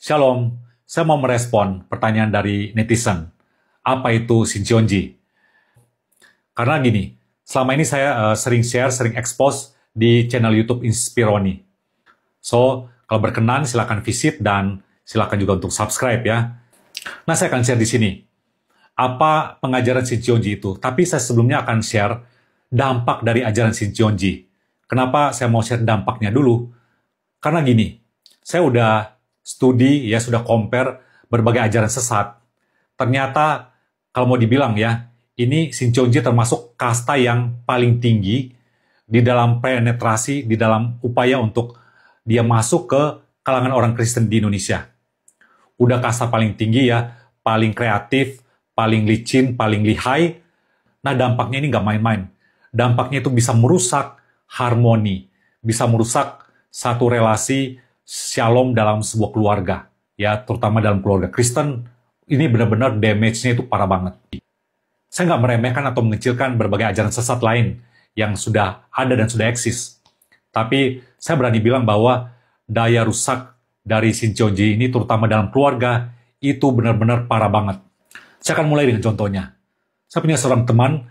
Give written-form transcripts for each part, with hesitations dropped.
Shalom, saya mau merespon pertanyaan dari netizen. Apa itu Shincheonji? Karena gini, selama ini saya sering share, sering expose di channel YouTube Inspironi. So, kalau berkenan silakan visit dan silakan juga untuk subscribe ya. Nah, saya akan share di sini apa pengajaran Shincheonji itu. Tapi saya sebelumnya akan share dampak dari ajaran Shincheonji. Kenapa saya mau share dampaknya dulu? Karena gini, saya udah studi, ya sudah compare berbagai ajaran sesat. Ternyata, kalau mau dibilang ya, ini Shincheonji termasuk kasta yang paling tinggi di dalam penetrasi, di dalam upaya untuk dia masuk ke kalangan orang Kristen di Indonesia. Udah kasta paling tinggi ya, paling kreatif, paling licin, paling lihai. Nah, dampaknya ini nggak main-main. Dampaknya itu bisa merusak harmoni, bisa merusak satu relasi shalom dalam sebuah keluarga, ya terutama dalam keluarga Kristen. Ini benar-benar damage-nya itu parah banget. Saya nggak meremehkan atau mengecilkan berbagai ajaran sesat lain yang sudah ada dan sudah eksis. Tapi saya berani bilang bahwa daya rusak dari Shincheonji ini terutama dalam keluarga itu benar-benar parah banget. Saya akan mulai dengan contohnya. Saya punya seorang teman,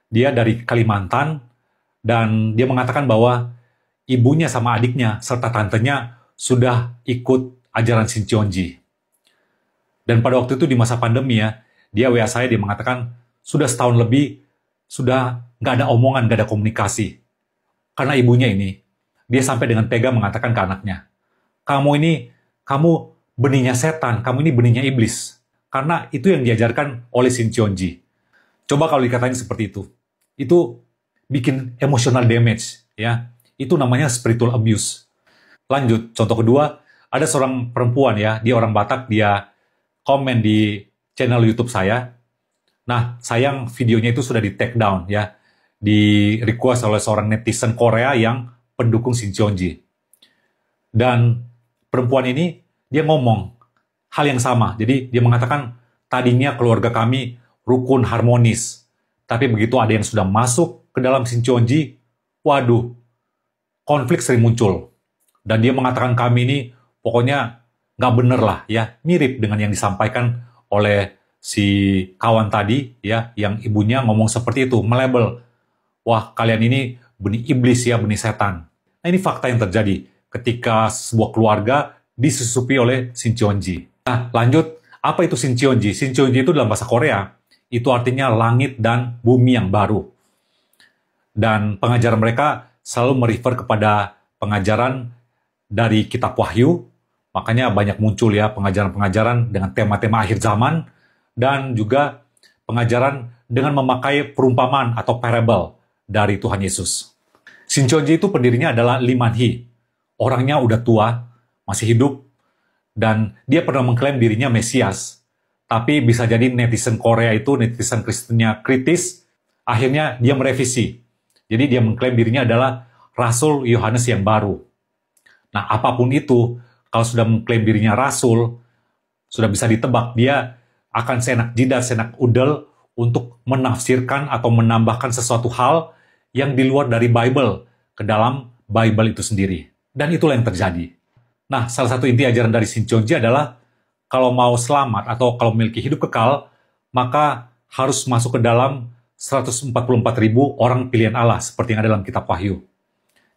dia dari Kalimantan, dan dia mengatakan bahwa ibunya sama adiknya serta tantenya sudah ikut ajaran Shincheonji. Dan pada waktu itu di masa pandemi ya, dia WA saya, dia mengatakan sudah setahun lebih, sudah nggak ada omongan, nggak ada komunikasi. Karena ibunya ini, dia sampai dengan tega mengatakan ke anaknya, kamu benihnya setan, kamu ini benihnya iblis. Karena itu yang diajarkan oleh Shincheonji. Coba kalau dikatain seperti itu bikin emotional damage, ya. Itu namanya spiritual abuse. Lanjut, contoh kedua, ada seorang perempuan ya, dia orang Batak, dia komen di channel YouTube saya. Nah, sayang videonya itu sudah di take down ya, di request oleh seorang netizen Korea yang pendukung Shincheonji. Dan perempuan ini, dia ngomong hal yang sama. Jadi, dia mengatakan, tadinya keluarga kami rukun harmonis. Tapi begitu ada yang sudah masuk ke dalam Shincheonji, waduh, konflik sering muncul. Dan dia mengatakan kami ini pokoknya nggak bener lah ya, mirip dengan yang disampaikan oleh si kawan tadi ya, yang ibunya ngomong seperti itu, melabel, wah kalian ini benih iblis ya, benih setan. Nah ini fakta yang terjadi ketika sebuah keluarga disusupi oleh Shincheonji. Nah lanjut, apa itu Shincheonji? Shincheonji itu dalam bahasa Korea, itu artinya langit dan bumi yang baru. Dan pengajaran mereka selalu merefer kepada pengajaran dari kitab Wahyu, makanya banyak muncul ya pengajaran-pengajaran dengan tema-tema akhir zaman, dan juga pengajaran dengan memakai perumpamaan atau parable dari Tuhan Yesus. Shincheonji itu pendirinya adalah Lee Man-hee. Orangnya udah tua, masih hidup, dan dia pernah mengklaim dirinya Mesias. Tapi bisa jadi netizen Korea itu, netizen Kristennya kritis, akhirnya dia merevisi. Jadi dia mengklaim dirinya adalah Rasul Yohanes yang baru. Nah, apapun itu, kalau sudah mengklaim dirinya rasul, sudah bisa ditebak dia akan seenak jidat, seenak udel untuk menafsirkan atau menambahkan sesuatu hal yang di luar dari Bible ke dalam Bible itu sendiri. Dan itulah yang terjadi. Nah, salah satu inti ajaran dari Shincheonji adalah kalau mau selamat atau kalau memiliki hidup kekal, maka harus masuk ke dalam 144.000 orang pilihan Allah seperti yang ada dalam kitab Wahyu.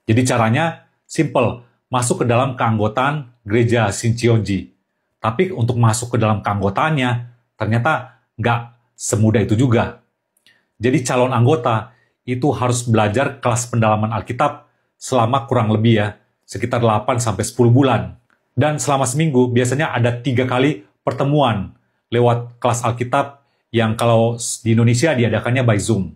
Jadi caranya simple, masuk ke dalam keanggotaan gereja Shincheonji. Tapi untuk masuk ke dalam keanggotaannya, ternyata nggak semudah itu juga. Jadi calon anggota itu harus belajar kelas pendalaman Alkitab selama kurang lebih ya, sekitar 8-10 bulan. Dan selama seminggu biasanya ada 3 kali pertemuan lewat kelas Alkitab yang kalau di Indonesia diadakannya by Zoom.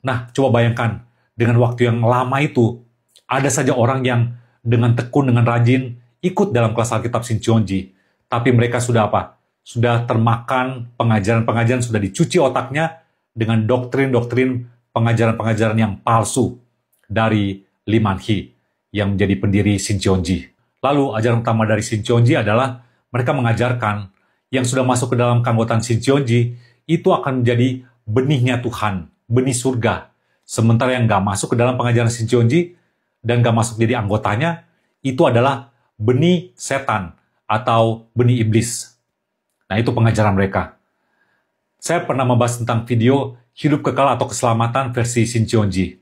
Nah, coba bayangkan, dengan waktu yang lama itu, ada saja orang yang dengan tekun, dengan rajin, ikut dalam kelas Alkitab Shincheonji. Tapi mereka sudah apa? Sudah termakan pengajaran-pengajaran, sudah dicuci otaknya dengan doktrin-doktrin pengajaran-pengajaran yang palsu dari Lee Man-hee yang menjadi pendiri Shincheonji. Lalu ajaran utama dari Shincheonji adalah mereka mengajarkan yang sudah masuk ke dalam keanggotaan Shincheonji itu akan menjadi benihnya Tuhan, benih surga. Sementara yang nggak masuk ke dalam pengajaran Shincheonji dan nggak masuk jadi anggotanya, itu adalah benih setan atau benih iblis. Nah, itu pengajaran mereka. Saya pernah membahas tentang video hidup kekal atau keselamatan versi Shincheonji.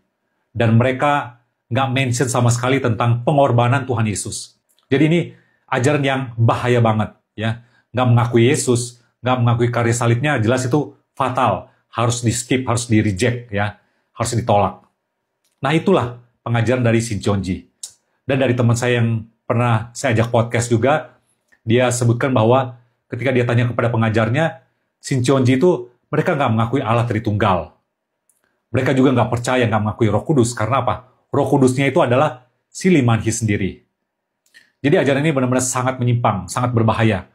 Dan mereka nggak mention sama sekali tentang pengorbanan Tuhan Yesus. Jadi ini ajaran yang bahaya banget, ya. Nggak mengakui Yesus, nggak mengakui karya salibnya, jelas itu fatal. Harus di-skip, harus di-reject, ya. Harus ditolak. Nah, itulah pengajaran dari Shincheonji. Dan dari teman saya yang pernah saya ajak podcast juga, dia sebutkan bahwa ketika dia tanya kepada pengajarnya, Shincheonji itu mereka nggak mengakui Allah Tritunggal. Mereka juga nggak percaya, nggak mengakui Roh Kudus. Karena apa? Roh Kudusnya itu adalah si Limanhi sendiri. Jadi ajaran ini benar-benar sangat menyimpang, sangat berbahaya.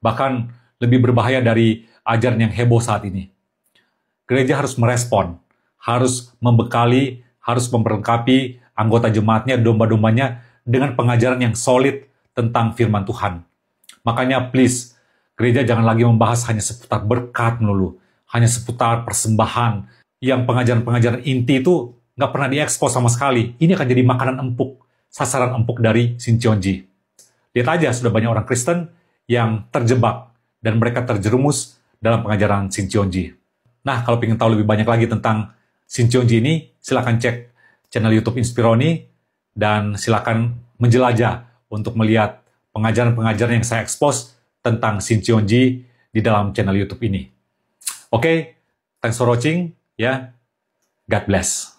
Bahkan lebih berbahaya dari ajaran yang heboh saat ini. Gereja harus merespon, harus membekali, harus memperlengkapi anggota jemaatnya, domba-dombanya dengan pengajaran yang solid tentang firman Tuhan. Makanya please, gereja jangan lagi membahas hanya seputar berkat melulu, hanya seputar persembahan, yang pengajaran-pengajaran inti itu nggak pernah diekspos sama sekali. Ini akan jadi makanan empuk, sasaran empuk dari Shincheonji. Lihat aja, sudah banyak orang Kristen yang terjebak dan mereka terjerumus dalam pengajaran Shincheonji. Nah, kalau ingin tahu lebih banyak lagi tentang Shincheonji ini, silakan cek channel YouTube Inspironi dan silakan menjelajah untuk melihat pengajaran-pengajaran yang saya expose tentang Shincheonji di dalam channel YouTube ini. Oke, thanks for watching, ya. God bless.